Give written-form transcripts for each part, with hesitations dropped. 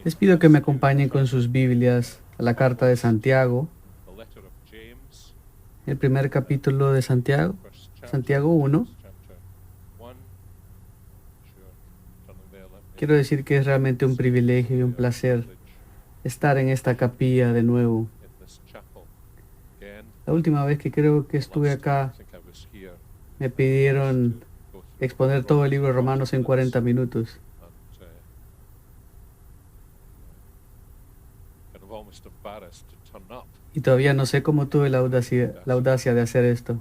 Les pido que me acompañen con sus Biblias a la carta de Santiago, el primer capítulo de Santiago, Santiago 1. Quiero decir que es realmente un privilegio y un placer estar en esta capilla de nuevo. La última vez que creo que estuve acá, me pidieron exponer todo el libro de Romanos en 40 minutos. Y todavía no sé cómo tuve la audacia de hacer esto.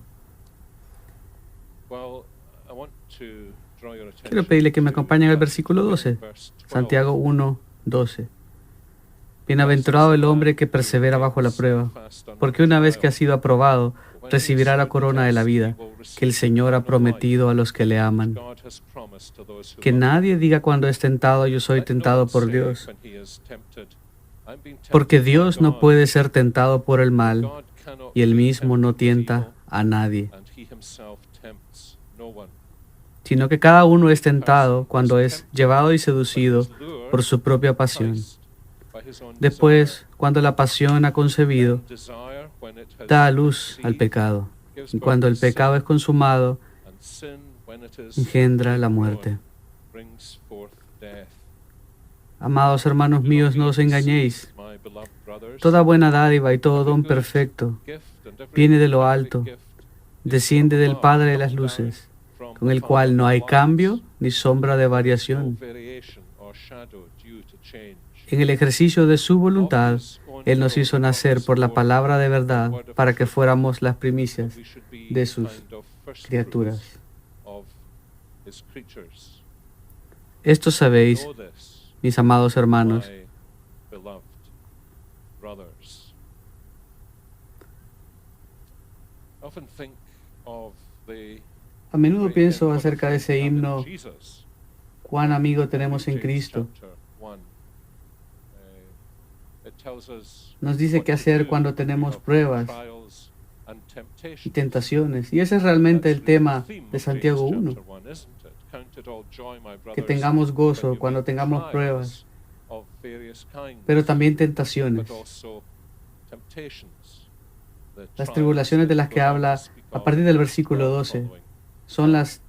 Quiero pedirle que me acompañen al versículo 12, Santiago 1, 12. Bienaventurado el hombre que persevera bajo la prueba, porque una vez que ha sido aprobado, recibirá la corona de la vida que el Señor ha prometido a los que le aman. Que nadie diga cuando es tentado, yo soy tentado por Dios, porque Dios no puede ser tentado por el mal, y Él mismo no tienta a nadie, sino que cada uno es tentado cuando es llevado y seducido por su propia pasión. Después, cuando la pasión ha concebido, da a luz al pecado, y cuando el pecado es consumado, engendra la muerte. Amados hermanos míos, no os engañéis. Toda buena dádiva y todo don perfecto viene de lo alto, desciende del Padre de las luces, con el cual no hay cambio ni sombra de variación. En el ejercicio de su voluntad, Él nos hizo nacer por la palabra de verdad para que fuéramos las primicias de sus criaturas. Esto sabéis, mis amados hermanos. A menudo pienso acerca de ese himno, cuán amigo tenemos en Cristo. Nos dice qué hacer cuando tenemos pruebas y tentaciones. Y ese es realmente el tema de Santiago 1. Que tengamos gozo cuando tengamos pruebas, pero también tentaciones. Las tribulaciones de las que habla a partir del versículo 12 son las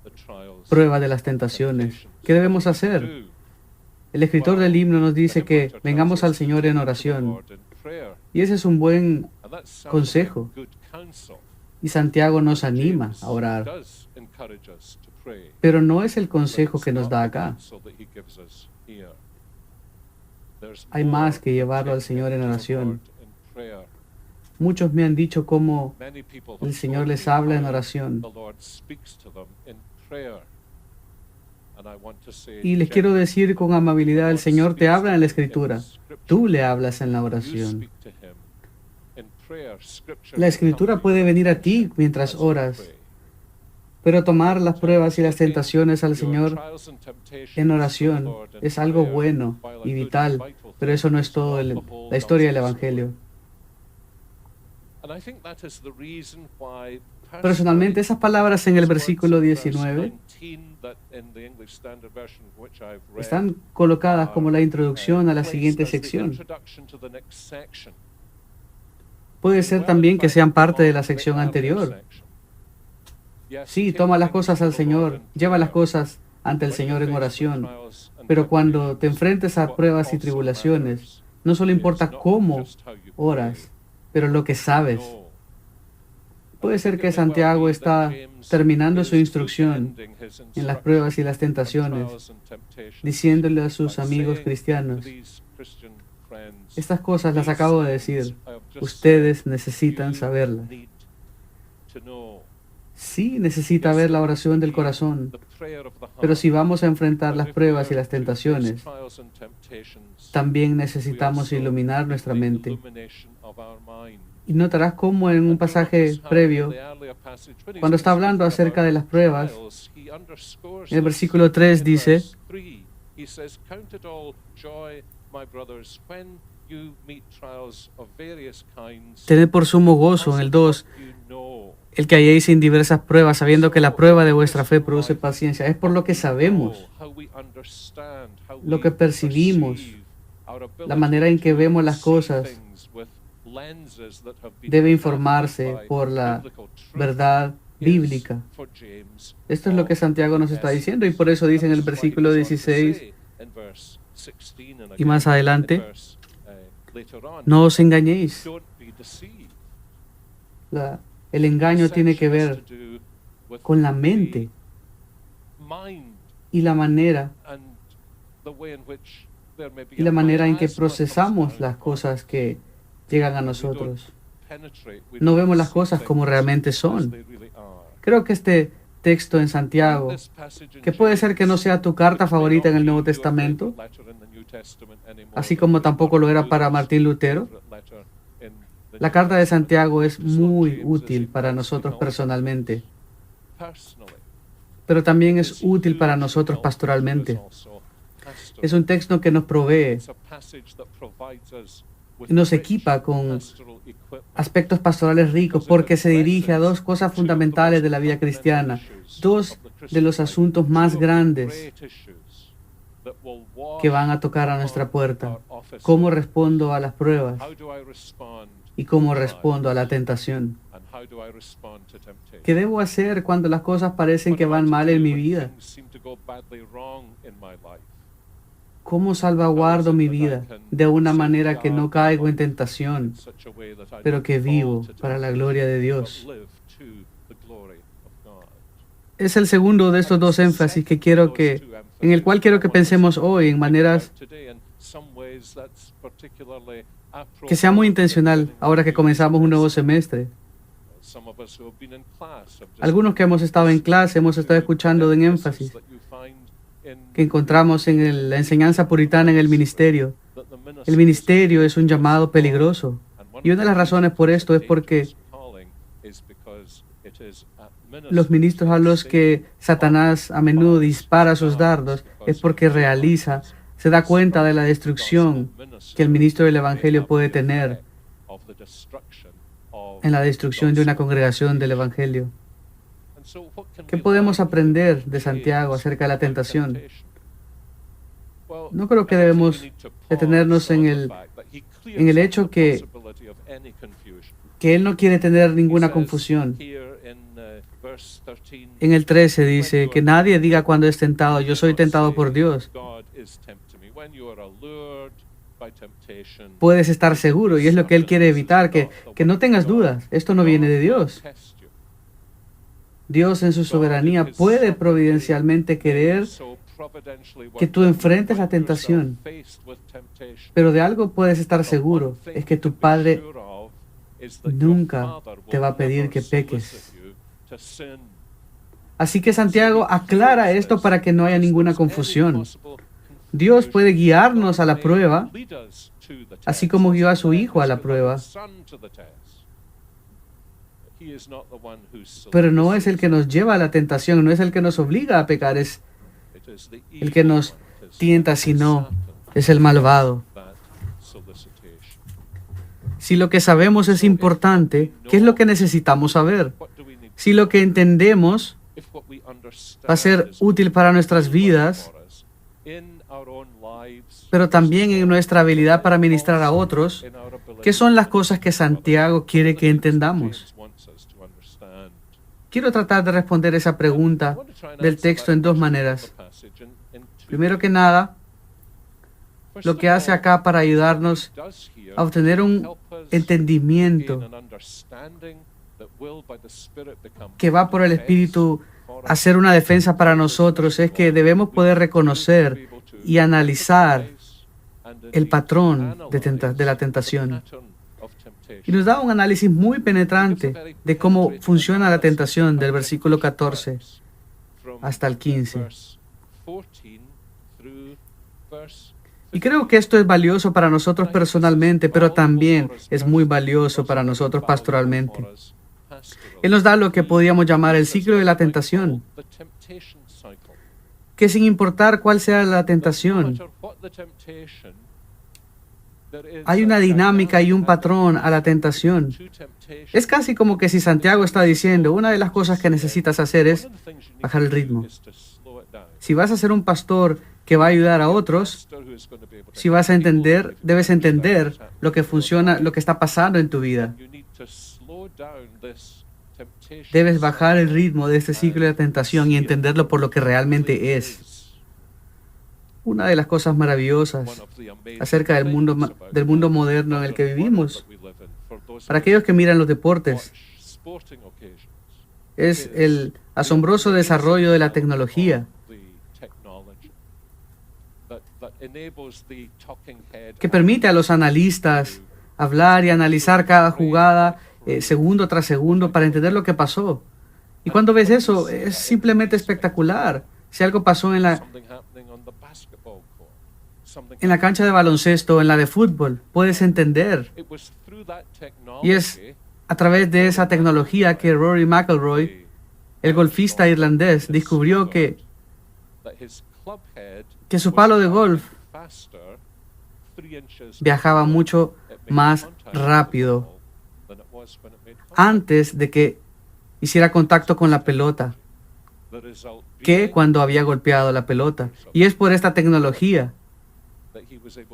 pruebas de las tentaciones. ¿Qué debemos hacer? El escritor del himno nos dice que vengamos al Señor en oración. Y ese es un buen consejo. Y Santiago nos anima a orar. Pero no es el consejo que nos da acá. Hay más que llevarlo al Señor en oración. Muchos me han dicho cómo el Señor les habla en oración. Y les quiero decir con amabilidad, el Señor te habla en la Escritura. Tú le hablas en la oración. La Escritura puede venir a ti mientras oras, pero tomar las pruebas y las tentaciones al Señor en oración es algo bueno y vital, pero eso no es todo la historia del Evangelio. Personalmente, esas palabras en el versículo 19 están colocadas como la introducción a la siguiente sección. Puede ser también que sean parte de la sección anterior. Sí, toma las cosas al Señor, lleva las cosas ante el Señor en oración, pero cuando te enfrentes a pruebas y tribulaciones, no solo importa cómo oras, pero lo que sabes. Puede ser que Santiago está terminando su instrucción en las pruebas y las tentaciones, diciéndole a sus amigos cristianos, estas cosas las acabo de decir, ustedes necesitan saberlas. Sí, necesita ver la oración del corazón, pero si vamos a enfrentar las pruebas y las tentaciones, también necesitamos iluminar nuestra mente. Y notarás cómo en un pasaje previo, cuando está hablando acerca de las pruebas, en el versículo 3 dice, Tened por sumo gozo, en el 2, el que halléis en diversas pruebas, sabiendo que la prueba de vuestra fe produce paciencia. Es por lo que sabemos, lo que percibimos, la manera en que vemos las cosas debe informarse por la verdad bíblica. Esto es lo que Santiago nos está diciendo, y por eso dice en el versículo 16 y más adelante, no os engañéis. El engaño tiene que ver con la mente y la manera en que procesamos las cosas que llegan a nosotros. No vemos las cosas como realmente son. Creo que este texto en Santiago, que puede ser que no sea tu carta favorita en el Nuevo Testamento, así como tampoco lo era para Martín Lutero, la carta de Santiago es muy útil para nosotros personalmente, pero también es útil para nosotros pastoralmente. Es un texto que nos provee y nos equipa con aspectos pastorales ricos, porque se dirige a dos cosas fundamentales de la vida cristiana, dos de los asuntos más grandes que van a tocar a nuestra puerta: cómo respondo a las pruebas y cómo respondo a la tentación. ¿Qué debo hacer cuando las cosas parecen que van mal en mi vida? ¿Cómo salvaguardo mi vida de una manera que no caigo en tentación, pero que vivo para la gloria de Dios? Es el segundo de estos dos énfasis en el cual quiero que pensemos hoy en maneras que sea muy intencional ahora que comenzamos un nuevo semestre. Algunos que hemos estado en clase, hemos estado escuchando en énfasis que encontramos en la enseñanza puritana en el ministerio. El ministerio es un llamado peligroso. Y una de las razones por esto es porque los ministros a los que Satanás a menudo dispara sus dardos es porque se da cuenta de la destrucción que el ministro del Evangelio puede tener en la destrucción de una congregación del Evangelio. ¿Qué podemos aprender de Santiago acerca de la tentación? No creo que debemos detenernos en el hecho que él no quiere tener ninguna confusión. En el 13 dice que nadie diga cuando es tentado: yo soy tentado por Dios. Puedes estar seguro, y es lo que él quiere evitar, que no tengas dudas. Esto no viene de Dios. Dios en su soberanía puede providencialmente querer que tú enfrentes la tentación, pero de algo puedes estar seguro: es que tu Padre nunca te va a pedir que peques. Así que Santiago aclara esto para que no haya ninguna confusión. Dios puede guiarnos a la prueba, así como guió a su Hijo a la prueba, pero no es el que nos lleva a la tentación, no es el que nos obliga a pecar, es el que nos tienta, sino es el malvado. Si lo que sabemos es importante, ¿qué es lo que necesitamos saber? Si lo que entendemos va a ser útil para nuestras vidas, pero también en nuestra habilidad para ministrar a otros, ¿qué son las cosas que Santiago quiere que entendamos? Quiero tratar de responder esa pregunta del texto en dos maneras. Primero que nada, lo que hace acá para ayudarnos a obtener un entendimiento que va por el Espíritu a ser una defensa para nosotros, es que debemos poder reconocer y analizar el patrón de la tentación. Y nos da un análisis muy penetrante de cómo funciona la tentación del versículo 14 hasta el 15. Y creo que esto es valioso para nosotros personalmente, pero también es muy valioso para nosotros pastoralmente. Él nos da lo que podríamos llamar el ciclo de la tentación, que sin importar cuál sea la tentación, Hay una dinámica y un patrón a la tentación. Es casi como que si Santiago está diciendo, una de las cosas que necesitas hacer es bajar el ritmo. Si vas a ser un pastor que va a ayudar a otros, si vas a entender, debes entender lo que funciona, lo que está pasando en tu vida. Debes bajar el ritmo de este ciclo de tentación y entenderlo por lo que realmente es. Una de las cosas maravillosas acerca del mundo moderno en el que vivimos, para aquellos que miran los deportes, es el asombroso desarrollo de la tecnología que permite a los analistas hablar y analizar cada jugada segundo tras segundo para entender lo que pasó. Y cuando ves eso, es simplemente espectacular. Si algo pasó en la cancha de baloncesto, en la de fútbol, puedes entender. Y es a través de esa tecnología que Rory McIlroy, el golfista irlandés, descubrió que su palo de golf viajaba mucho más rápido antes de que hiciera contacto con la pelota que cuando había golpeado la pelota. Y es por esta tecnología.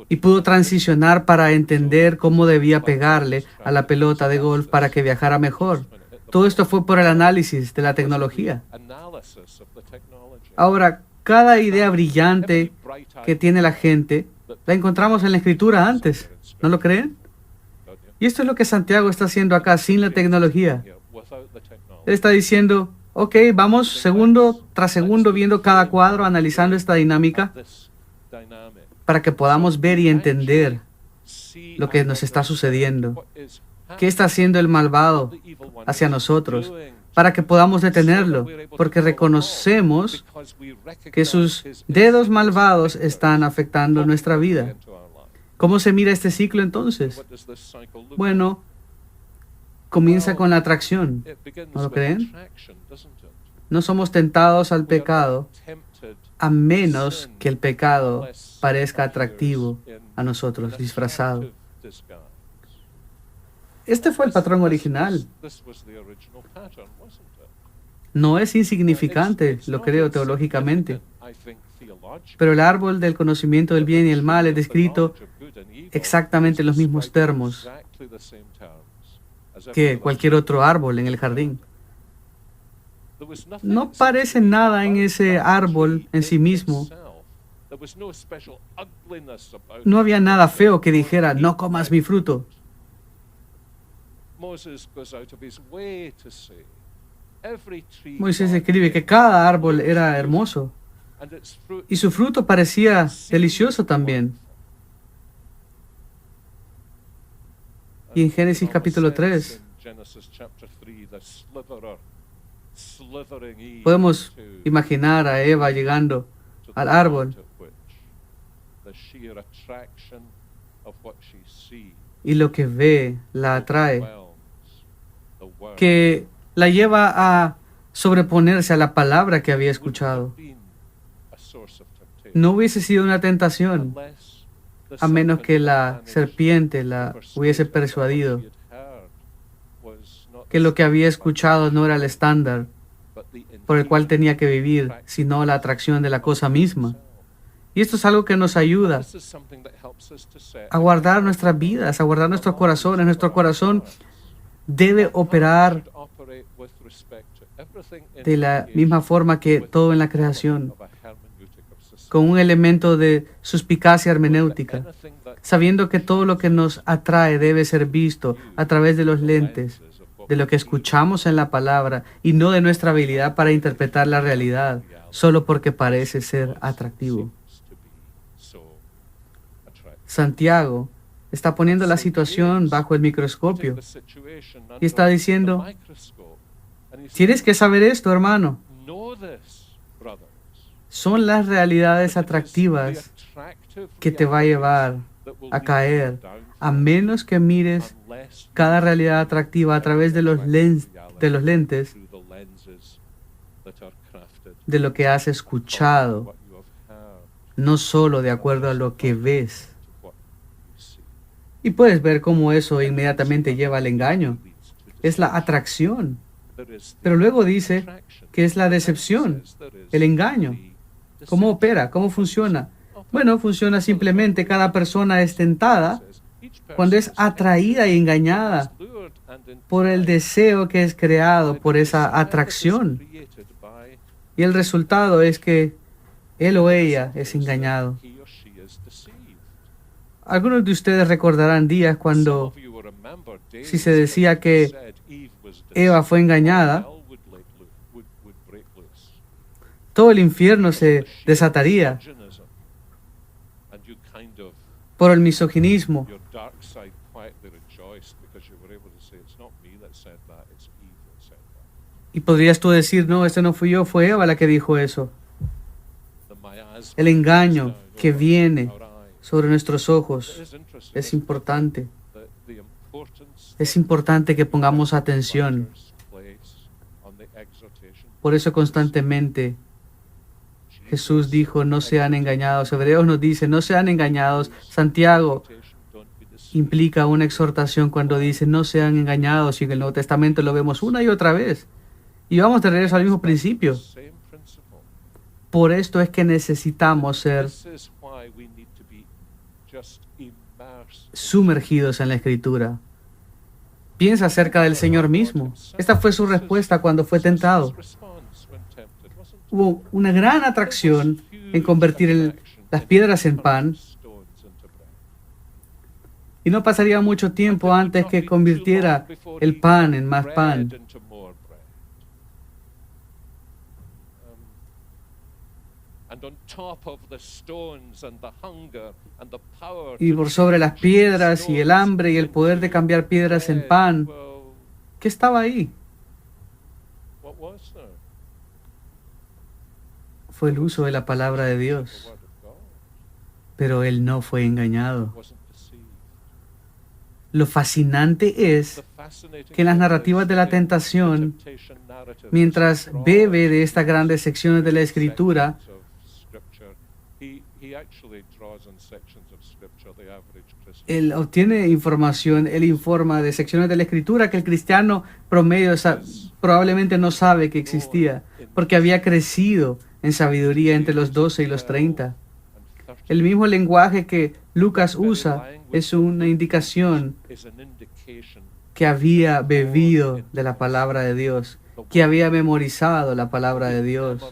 Y pudo transicionar para entender cómo debía pegarle a la pelota de golf para que viajara mejor. Todo esto fue por el análisis de la tecnología. Ahora, cada idea brillante que tiene la gente, la encontramos en la Escritura antes. ¿No lo creen? Y esto es lo que Santiago está haciendo acá sin la tecnología. Él está diciendo, ok, vamos segundo tras segundo viendo cada cuadro, analizando esta dinámica para que podamos ver y entender lo que nos está sucediendo. ¿Qué está haciendo el malvado hacia nosotros? Para que podamos detenerlo, porque reconocemos que sus dedos malvados están afectando nuestra vida. ¿Cómo se mira este ciclo entonces? Bueno, comienza con la atracción. ¿No lo creen? No somos tentados al pecado a menos que el pecado parezca atractivo a nosotros, disfrazado. Este fue el patrón original. No es insignificante, lo creo teológicamente. Pero el árbol del conocimiento del bien y el mal es descrito exactamente en los mismos términos que cualquier otro árbol en el jardín. No parece nada en ese árbol en sí mismo. No había nada feo que dijera, no comas mi fruto. Moisés escribe que cada árbol era hermoso y su fruto parecía delicioso también. Y en Génesis capítulo 3 podemos imaginar a Eva llegando al árbol y lo que ve la atrae, que la lleva a sobreponerse a la palabra que había escuchado. No hubiese sido una tentación a menos que la serpiente la hubiese persuadido que lo que había escuchado no era el estándar por el cual tenía que vivir, sino la atracción de la cosa misma. Y esto es algo que nos ayuda a guardar nuestras vidas, a guardar nuestros corazones. Nuestro corazón debe operar de la misma forma que todo en la creación, con un elemento de suspicacia hermenéutica, sabiendo que todo lo que nos atrae debe ser visto a través de los lentes de lo que escuchamos en la palabra y no de nuestra habilidad para interpretar la realidad solo porque parece ser atractivo. Santiago está poniendo la situación bajo el microscopio y está diciendo, tienes que saber esto, hermano. Son las realidades atractivas que te va a llevar a caer, a menos que mires cada realidad atractiva a través de los lentes de lo que has escuchado, no solo de acuerdo a lo que ves. Y puedes ver cómo eso inmediatamente lleva al engaño. Es la atracción. Pero luego dice que es la decepción, el engaño. ¿Cómo opera? ¿Cómo funciona? Bueno, funciona simplemente, cada persona es tentada cuando es atraída y engañada por el deseo que es creado por esa atracción. Y el resultado es que él o ella es engañado. Algunos de ustedes recordarán días cuando, si se decía que Eva fue engañada, todo el infierno se desataría por el misoginismo. Y podrías tú decir, no, no fui yo, fue Eva la que dijo eso. El engaño que viene sobre nuestros ojos es importante. Es importante que pongamos atención. Por eso constantemente Jesús dijo, no sean engañados. Hebreos nos dice, no sean engañados. Santiago implica una exhortación cuando dice, no sean engañados. Y en el Nuevo Testamento lo vemos una y otra vez. Y vamos de regreso al mismo principio. Por esto es que necesitamos ser sumergidos en la Escritura. Piensa acerca del Señor mismo. Esta fue su respuesta cuando fue tentado. Hubo una gran atracción en convertir las piedras en pan. Y no pasaría mucho tiempo antes que convirtiera el pan en más pan. Y por sobre las piedras y el hambre y el poder de cambiar piedras en pan, ¿qué estaba ahí? Fue el uso de la palabra de Dios. Pero él no fue engañado. Lo fascinante es que en las narrativas de la tentación, mientras bebe de estas grandes secciones de la Escritura, él obtiene información, él informa de secciones de la Escritura que el cristiano promedio probablemente no sabe que existía, porque había crecido en sabiduría entre los 12 y los 30. El mismo lenguaje que Lucas usa es una indicación que había bebido de la palabra de Dios, que había memorizado la palabra de Dios.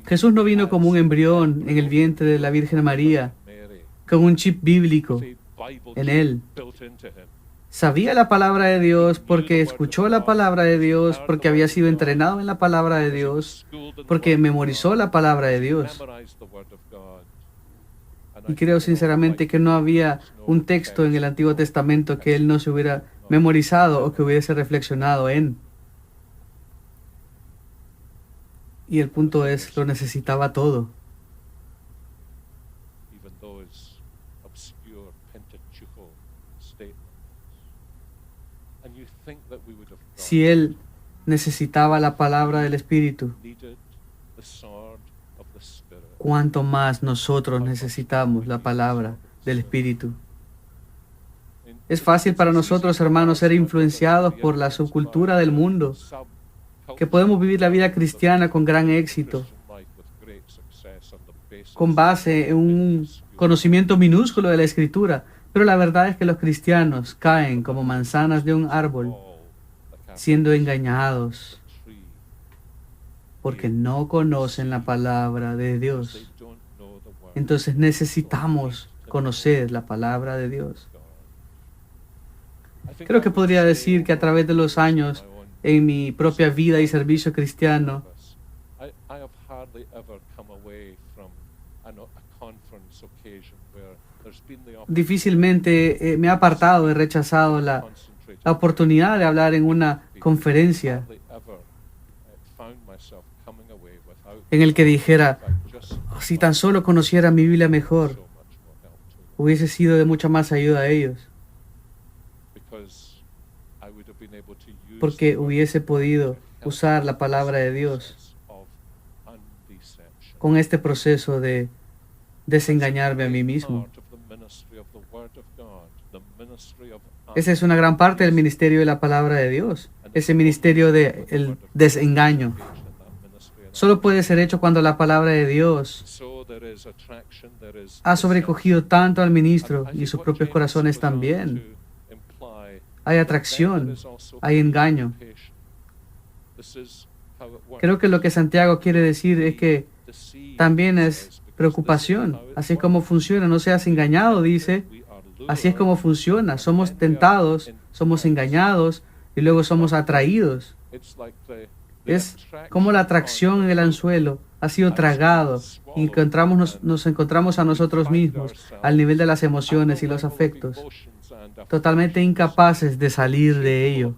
Jesús no vino como un embrión en el vientre de la Virgen María, con un chip bíblico en él. Sabía la palabra de Dios porque escuchó la palabra de Dios, porque había sido entrenado en la palabra de Dios, porque memorizó la palabra de Dios. Y creo sinceramente que no había un texto en el Antiguo Testamento que él no se hubiera memorizado o que hubiese reflexionado en. Y el punto es, lo necesitaba todo. Si él necesitaba la palabra del Espíritu, ¿cuánto más nosotros necesitamos la palabra del Espíritu? Es fácil para nosotros, hermanos, ser influenciados por la subcultura del mundo, que podemos vivir la vida cristiana con gran éxito, con base en un conocimiento minúsculo de la Escritura. Pero la verdad es que los cristianos caen como manzanas de un árbol, siendo engañados porque no conocen la palabra de Dios. Entonces necesitamos conocer la palabra de Dios. Creo que podría decir que a través de los años, en mi propia vida y servicio cristiano, difícilmente me he apartado, he rechazado la oportunidad de hablar en una conferencia en el que dijera, "Oh, si tan solo conociera mi Biblia mejor, hubiese sido de mucha más ayuda a ellos, porque hubiese podido usar la palabra de Dios con este proceso de desengañarme a mí mismo. Esa es una gran parte del ministerio de la palabra de Dios, ese ministerio del desengaño. Solo puede ser hecho cuando la palabra de Dios ha sobrecogido tanto al ministro y sus propios corazones también. Hay atracción, hay engaño. Creo que lo que Santiago quiere decir es que también es preocupación. Así es como funciona. No seas engañado, dice. Así es como funciona. Somos tentados, somos engañados y luego somos atraídos. Es como la atracción en el anzuelo ha sido tragado y nos encontramos a nosotros mismos al nivel de las emociones y los afectos, totalmente incapaces de salir de ello.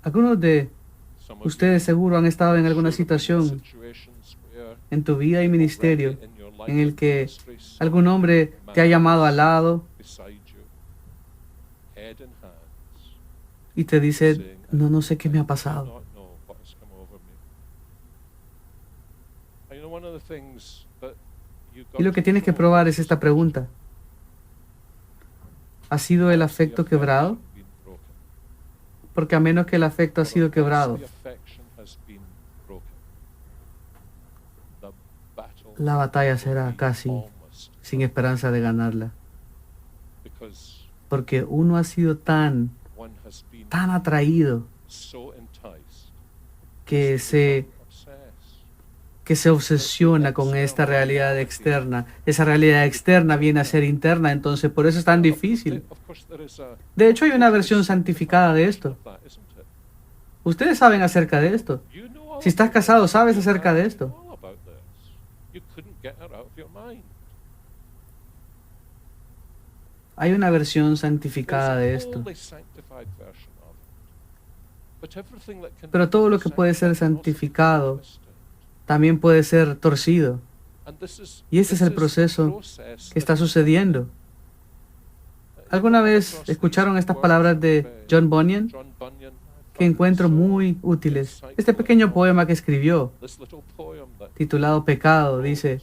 Algunos de ustedes seguro han estado en alguna situación en tu vida y ministerio en el que algún hombre te ha llamado al lado y te dice, no sé qué me ha pasado. Y lo que tienes que probar es esta pregunta. ¿Ha sido el afecto quebrado? Porque a menos que el afecto ha sido quebrado, la batalla será casi sin esperanza de ganarla. Porque uno ha sido tan atraído que se obsesiona con esta realidad externa. Esa realidad externa viene a ser interna, entonces por eso es tan difícil. De hecho, hay una versión santificada de esto. Ustedes saben acerca de esto. Si estás casado, sabes acerca de esto. Hay una versión santificada de esto. Pero todo lo que puede ser santificado también puede ser torcido. Y ese es el proceso que está sucediendo. ¿Alguna vez escucharon estas palabras de John Bunyan? Que encuentro muy útiles. Este pequeño poema que escribió, titulado Pecado, dice: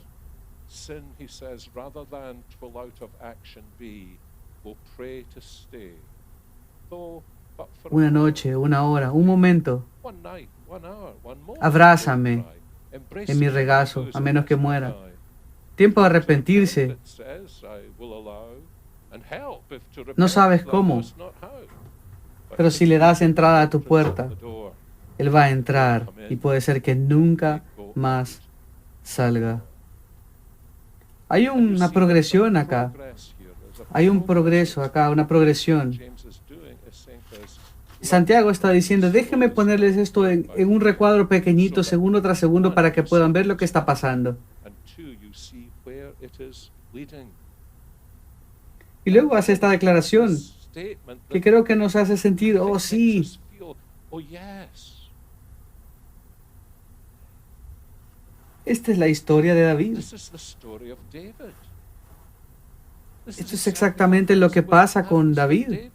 una noche, una hora, un momento, abrázame en mi regazo, a menos que muera. Tiempo de arrepentirse. No sabes cómo, pero si le das entrada a tu puerta, Él va a entrar y puede ser que nunca más salga. Hay una progresión acá. Hay un progreso acá, una progresión. Santiago está diciendo, déjenme ponerles esto en un recuadro pequeñito, segundo tras segundo, para que puedan ver lo que está pasando. Y luego hace esta declaración, que creo que nos hace sentir, oh sí. Esta es la historia de David. Esto es exactamente lo que pasa con David.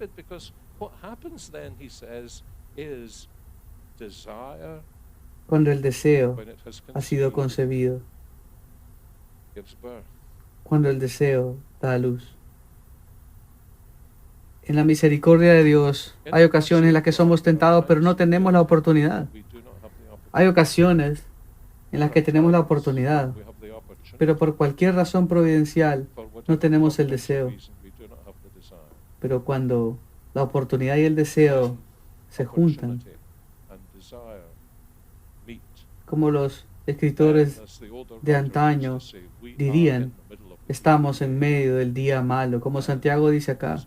Cuando el deseo ha sido concebido, cuando el deseo da a luz. En la misericordia de Dios hay ocasiones en las que somos tentados, pero no tenemos la oportunidad. Hay ocasiones en las que tenemos la oportunidad, pero por cualquier razón providencial no tenemos el deseo. Pero cuando la oportunidad y el deseo se juntan, como los escritores de antaño dirían, estamos en medio del día malo, como Santiago dice acá.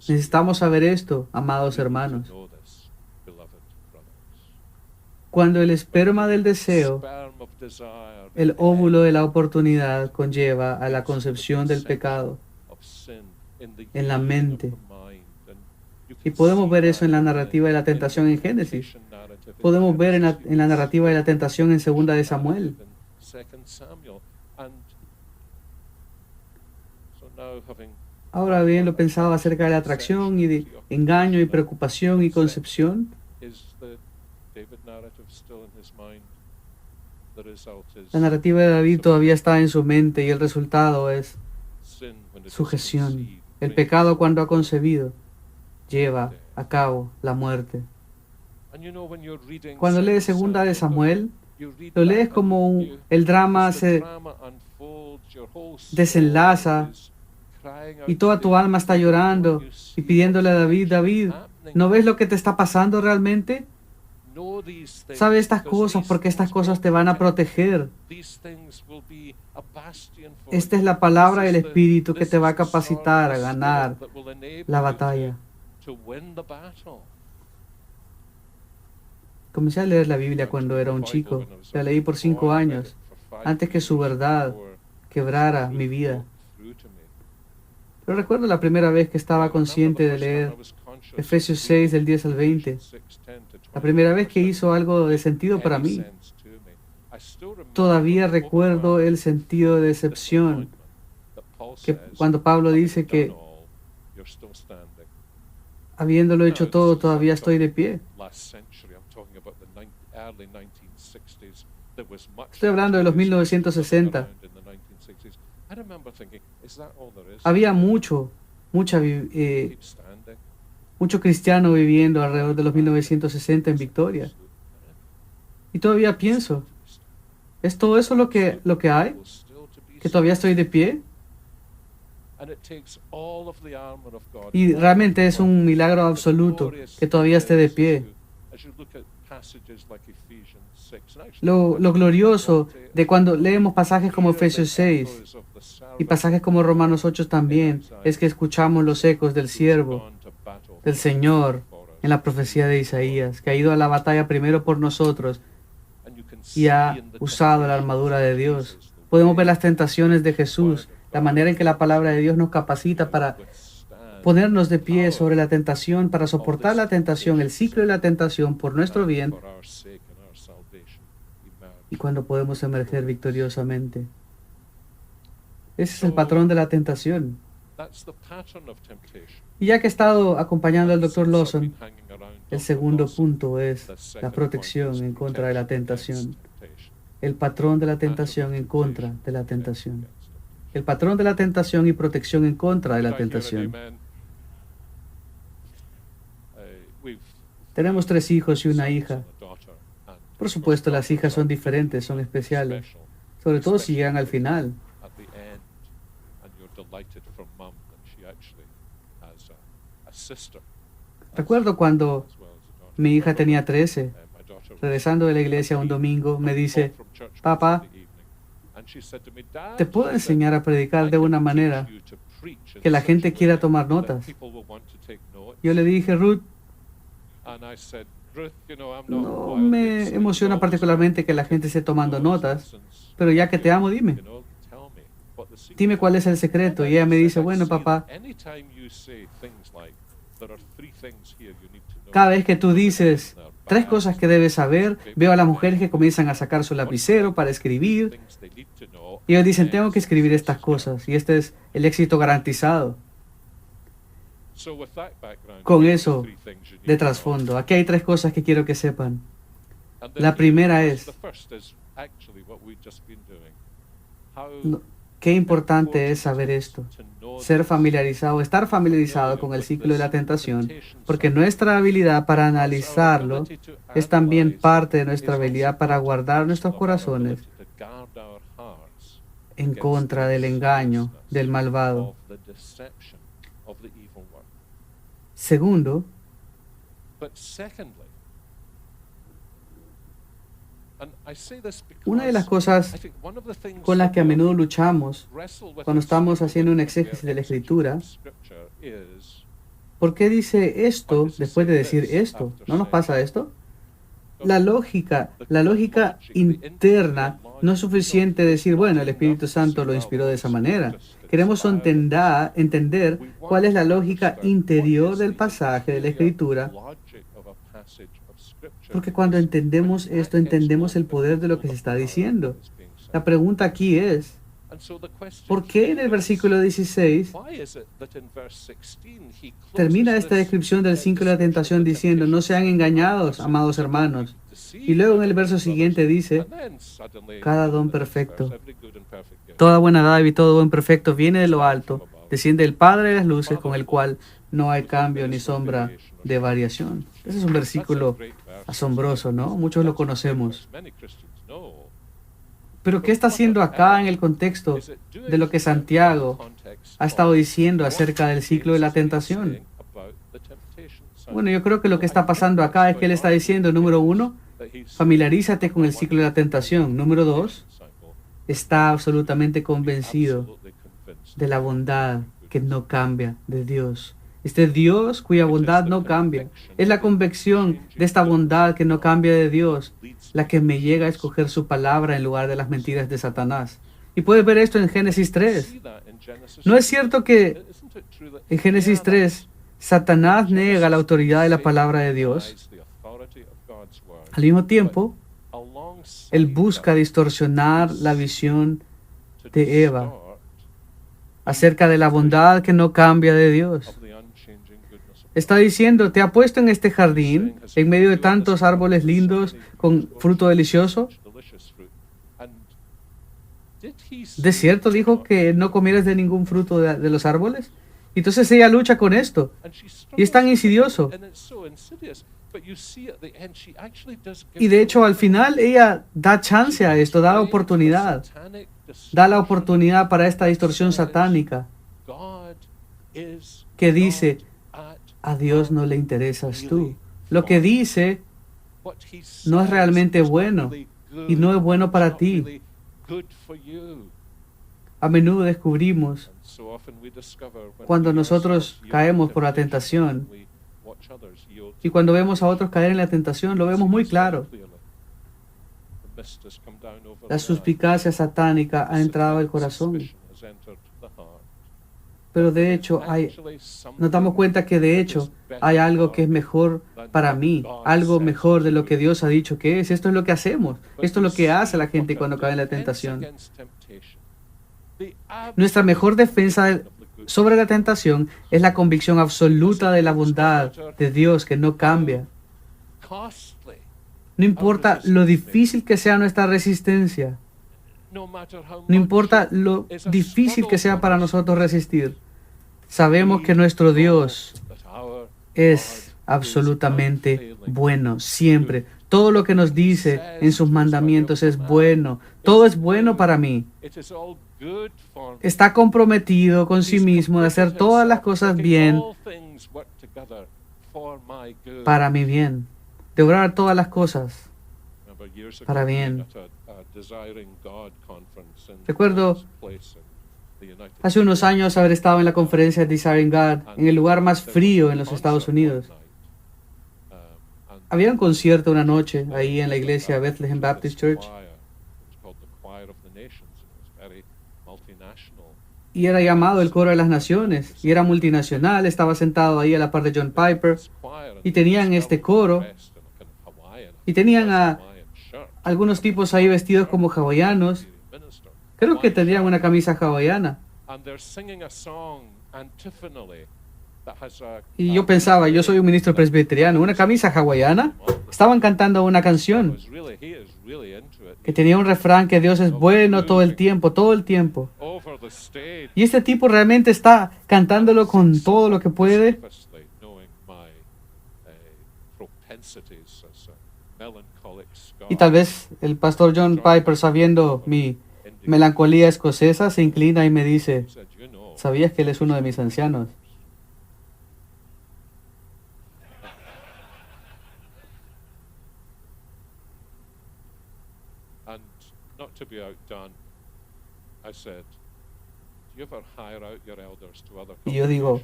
Necesitamos saber esto, amados hermanos. Cuando el esperma del deseo, el óvulo de la oportunidad, conlleva a la concepción del pecado en la mente. Y podemos ver eso en la narrativa de la tentación en Génesis. Podemos ver en la narrativa de la tentación en Segunda de Samuel. Ahora bien, lo pensaba acerca de la atracción y de engaño y preocupación y concepción. La narrativa de David todavía está en su mente y el resultado es sujeción. El pecado, cuando ha concebido, lleva a cabo la muerte. Cuando lees Segunda de Samuel, lo lees como el drama se desenlaza y toda tu alma está llorando y pidiéndole a David, David, ¿no ves lo que te está pasando realmente? Sabe estas cosas porque estas cosas te van a proteger. Esta es la palabra del Espíritu que te va a capacitar a ganar la batalla. Comencé a leer la Biblia cuando era un chico. La leí por 5 años, antes que su verdad quebrara mi vida. Pero recuerdo la primera vez que estaba consciente de leer Efesios 6, del 10 al 20. La primera vez que hizo algo de sentido para mí. Todavía recuerdo el sentido de decepción que cuando Pablo dice que habiéndolo hecho todo, todavía estoy de pie. Estoy hablando de los 1960. Había mucho cristiano viviendo alrededor de los 1960 en Victoria. Y todavía pienso, ¿es todo eso lo que hay? ¿Que todavía estoy de pie? Y realmente es un milagro absoluto que todavía esté de pie. Lo glorioso de cuando leemos pasajes como Efesios 6 y pasajes como Romanos 8 también es que escuchamos los ecos del siervo, del Señor, en la profecía de Isaías, que ha ido a la batalla primero por nosotros y ha usado la armadura de Dios. Podemos ver las tentaciones de Jesús, la manera en que la palabra de Dios nos capacita para ponernos de pie sobre la tentación, para soportar la tentación, el ciclo de la tentación por nuestro bien, y cuando podemos emerger victoriosamente. Ese es el patrón de la tentación. Y ya que he estado acompañando al Dr. Lawson, el segundo punto es la protección en contra de la tentación. El patrón de la tentación en contra de la tentación. El patrón de la tentación y protección en contra de la tentación. Tenemos 3 hijos y una hija. Por supuesto, las hijas son diferentes, son especiales, sobre todo si llegan al final. Recuerdo cuando mi hija tenía 13, regresando de la iglesia un domingo, me dice, papá, ¿te puedo enseñar a predicar de una manera que la gente quiera tomar notas? Yo le dije, Ruth, no me emociona particularmente que la gente esté tomando notas, pero ya que te amo, dime cuál es el secreto. Y ella me dice, bueno, papá, cada vez que tú dices 3 cosas que debes saber, veo a las mujeres que comienzan a sacar su lapicero para escribir. Y ellos dicen, tengo que escribir estas cosas. Y este es el éxito garantizado. Con eso de trasfondo, aquí hay 3 cosas que quiero que sepan. La primera es, qué importante es saber esto. Estar familiarizado con el ciclo de la tentación, porque nuestra habilidad para analizarlo es también parte de nuestra habilidad para guardar nuestros corazones en contra del engaño del malvado. Segundo, una de las cosas con las que a menudo luchamos cuando estamos haciendo un exégesis de la Escritura, ¿por qué dice esto después de decir esto? ¿No nos pasa esto? La lógica interna no es suficiente decir, bueno, el Espíritu Santo lo inspiró de esa manera. Queremos entender cuál es la lógica interior del pasaje de la Escritura, porque cuando entendemos esto, entendemos el poder de lo que se está diciendo. La pregunta aquí es, ¿Por qué en el versículo 16 termina esta descripción del ciclo de la tentación diciendo, no sean engañados, amados hermanos? Y luego en el verso siguiente dice, cada don perfecto, toda buena dádiva y todo buen perfecto viene de lo alto, desciende el Padre de las luces, con el cual no hay cambio ni sombra de variación. Ese es un versículo asombroso, ¿no? Muchos lo conocemos. Pero ¿qué está haciendo acá en el contexto de lo que Santiago ha estado diciendo acerca del ciclo de la tentación? Bueno, yo creo que lo que está pasando acá es que él está diciendo, número uno, familiarízate con el ciclo de la tentación. Número dos, está absolutamente convencido de la bondad que no cambia de Dios. Este Dios cuya bondad no cambia. Es la convicción de esta bondad que no cambia de Dios la que me llega a escoger su palabra en lugar de las mentiras de Satanás. Y puedes ver esto en Génesis 3. ¿No es cierto que en Génesis 3 Satanás niega la autoridad de la palabra de Dios? Al mismo tiempo, él busca distorsionar la visión de Eva acerca de la bondad que no cambia de Dios. Está diciendo, te ha puesto en este jardín, en medio de tantos árboles lindos, con fruto delicioso. ¿De cierto dijo que no comieras de ningún fruto de los árboles? Entonces ella lucha con esto. Y es tan insidioso. Y de hecho, al final, ella da chance a esto, da oportunidad. Da la oportunidad para esta distorsión satánica que dice, a Dios no le interesas tú. Lo que dice no es realmente bueno y no es bueno para ti. A menudo descubrimos cuando nosotros caemos por la tentación y cuando vemos a otros caer en la tentación, lo vemos muy claro. La suspicacia satánica ha entrado al corazón. Pero de hecho, nos damos cuenta que de hecho hay algo que es mejor para mí, algo mejor de lo que Dios ha dicho que es. Esto es lo que hacemos. Esto es lo que hace la gente cuando cae en la tentación. Nuestra mejor defensa sobre la tentación es la convicción absoluta de la bondad de Dios que no cambia. No importa lo difícil que sea nuestra resistencia, no importa lo difícil que sea para nosotros resistir, sabemos que nuestro Dios es absolutamente bueno, siempre. Todo lo que nos dice en sus mandamientos es bueno. Todo es bueno para mí. Está comprometido con sí mismo de hacer todas las cosas bien para mi bien, de obrar todas las cosas para bien. Recuerdo hace unos años haber estado en la conferencia Desiring God en el lugar más frío en los Estados Unidos. Había un concierto una noche ahí en la iglesia Bethlehem Baptist Church y era llamado el Coro de las Naciones y era multinacional. Estaba sentado ahí a la par de John Piper y tenían este coro y tenían a algunos tipos ahí vestidos como hawaianos. Creo que tenían una camisa hawaiana. Y yo pensaba, yo soy un ministro presbiteriano, ¿una camisa hawaiana? Estaban cantando una canción que tenía un refrán que Dios es bueno todo el tiempo, todo el tiempo. Y este tipo realmente está cantándolo con todo lo que puede. Y tal vez el pastor John Piper, sabiendo mi melancolía escocesa, se inclina y me dice, ¿sabías que él es uno de mis ancianos? Y yo digo,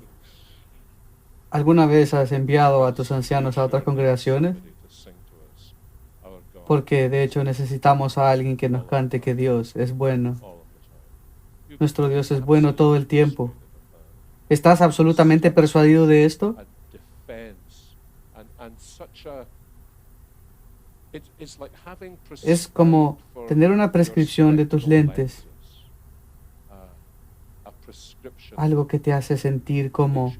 ¿alguna vez has enviado a tus ancianos a otras congregaciones? Porque de hecho necesitamos a alguien que nos cante que Dios es bueno. Nuestro Dios es bueno todo el tiempo. ¿Estás absolutamente persuadido de esto? Es como tener una prescripción de tus lentes algo que te hace sentir como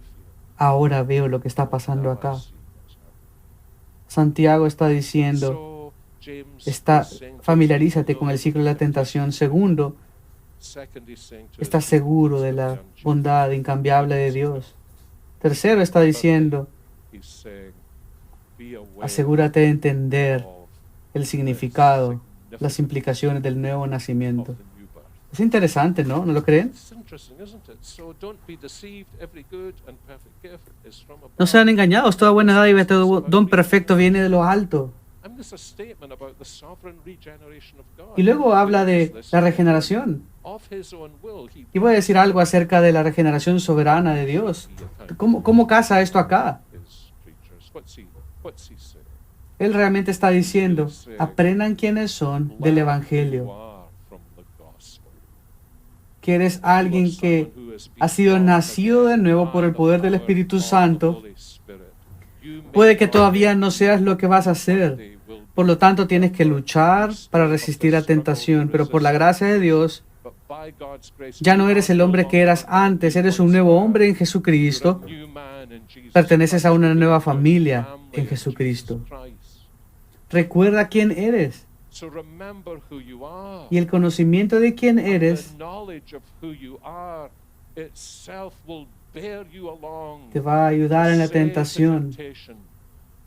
ahora veo lo que está pasando acá. Santiago está diciendo, familiarízate con el ciclo de la tentación. Segundo, estás seguro de la bondad incambiable de Dios. Tercero, está diciendo, asegúrate de entender el significado, las implicaciones del nuevo nacimiento. Es interesante, ¿no? ¿No lo creen? No sean engañados, toda buena dádiva y todo don perfecto viene de lo alto. Y luego habla de la regeneración. Y voy a decir algo acerca de la regeneración soberana de Dios. ¿Cómo casa esto acá? Él realmente está diciendo, aprendan quiénes son del Evangelio. Que eres alguien que ha sido nacido de nuevo por el poder del Espíritu Santo. Puede que todavía no seas lo que vas a hacer. Por lo tanto, tienes que luchar para resistir la tentación. Pero por la gracia de Dios, ya no eres el hombre que eras antes. Eres un nuevo hombre en Jesucristo. Perteneces a una nueva familia en Jesucristo. Recuerda quién eres. Y el conocimiento de quién eres te va a ayudar en la tentación.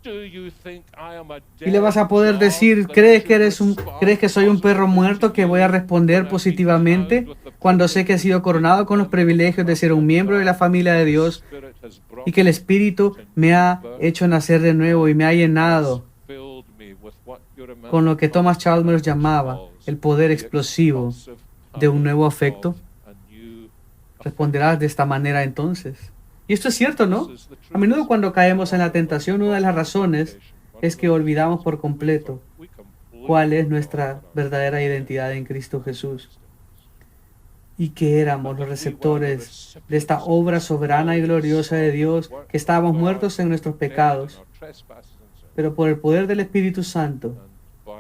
Y le vas a poder decir, ¿crees que soy un perro muerto que voy a responder positivamente cuando sé que he sido coronado con los privilegios de ser un miembro de la familia de Dios y que el Espíritu me ha hecho nacer de nuevo y me ha llenado con lo que Thomas Chalmers llamaba el poder explosivo de un nuevo afecto? Responderás de esta manera entonces. Y esto es cierto, ¿no? A menudo cuando caemos en la tentación, una de las razones es que olvidamos por completo cuál es nuestra verdadera identidad en Cristo Jesús. Y que éramos los receptores de esta obra soberana y gloriosa de Dios, que estábamos muertos en nuestros pecados, pero por el poder del Espíritu Santo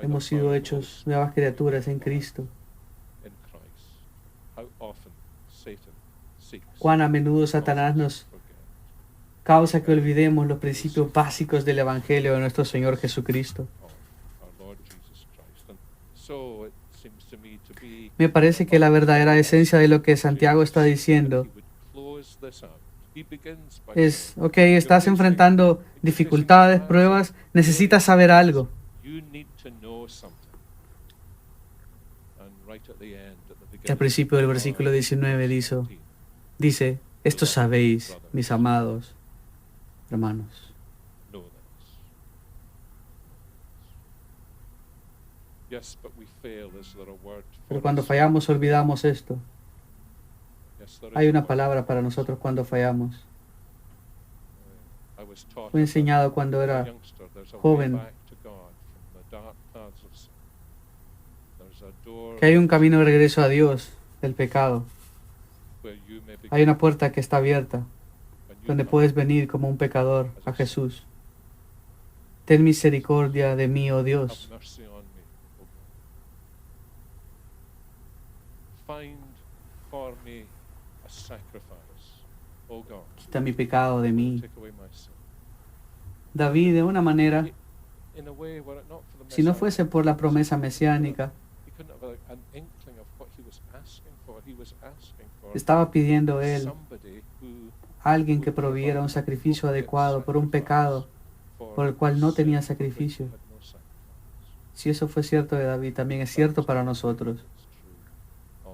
hemos sido hechos nuevas criaturas en Cristo. Cuán a menudo Satanás nos causa que olvidemos los principios básicos del Evangelio de nuestro Señor Jesucristo. Me parece que la verdadera esencia de lo que Santiago está diciendo es, ok, estás enfrentando dificultades, pruebas, necesitas saber algo. Al principio del versículo 19 dice, esto sabéis, mis amados hermanos. Pero cuando fallamos olvidamos esto. Hay una palabra para nosotros cuando fallamos. Fue enseñado cuando era joven que hay un camino de regreso a Dios del pecado. Hay una puerta que está abierta donde puedes venir como un pecador a Jesús. Ten misericordia de mí, oh Dios. Quita mi pecado de mí. David, de una manera, si no fuese por la promesa mesiánica, estaba pidiendo él a alguien que proviera un sacrificio adecuado por un pecado por el cual no tenía sacrificio. Si eso fue cierto de David, también es cierto para nosotros.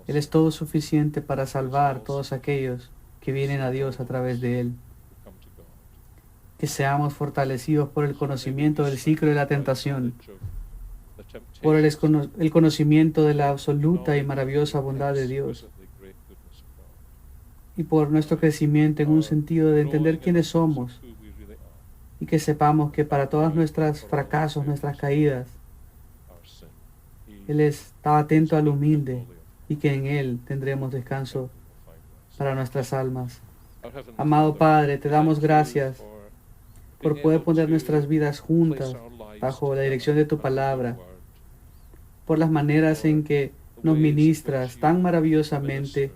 Él es todo suficiente para salvar a todos aquellos que vienen a Dios a través de él. Que seamos fortalecidos por el conocimiento del ciclo de la tentación, por el conocimiento de la absoluta y maravillosa bondad de Dios, y por nuestro crecimiento en un sentido de entender quiénes somos, y que sepamos que para todos nuestros fracasos, nuestras caídas, Él está atento al humilde, y que en Él tendremos descanso para nuestras almas. Amado Padre, te damos gracias por poder poner nuestras vidas juntas bajo la dirección de tu palabra, por las maneras en que nos ministras tan maravillosamente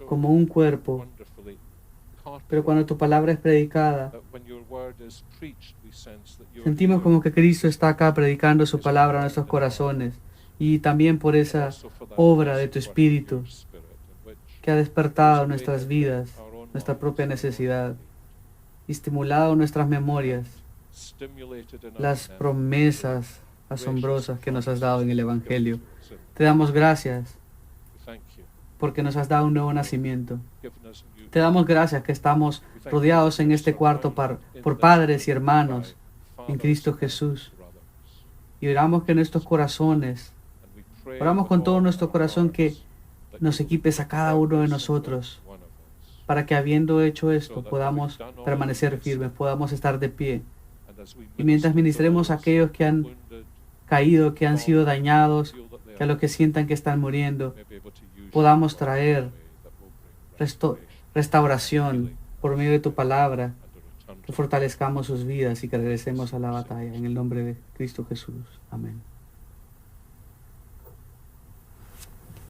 como un cuerpo. Pero cuando tu palabra es predicada, sentimos como que Cristo está acá predicando su palabra a nuestros corazones. Y también por esa obra de tu Espíritu que ha despertado nuestras vidas, nuestra propia necesidad, y estimulado nuestras memorias, las promesas asombrosas que nos has dado en el Evangelio. Te damos gracias porque nos has dado un nuevo nacimiento. Te damos gracias que estamos rodeados en este cuarto por padres y hermanos en Cristo Jesús. Y oramos que nuestros corazones, oramos con todo nuestro corazón que nos equipes a cada uno de nosotros para que habiendo hecho esto podamos permanecer firmes, podamos estar de pie. Y mientras ministremos a aquellos que han caído, que han sido dañados, que a los que sientan que están muriendo, podamos traer restauración por medio de tu palabra, que fortalezcamos sus vidas y que regresemos a la batalla. En el nombre de Cristo Jesús. Amén.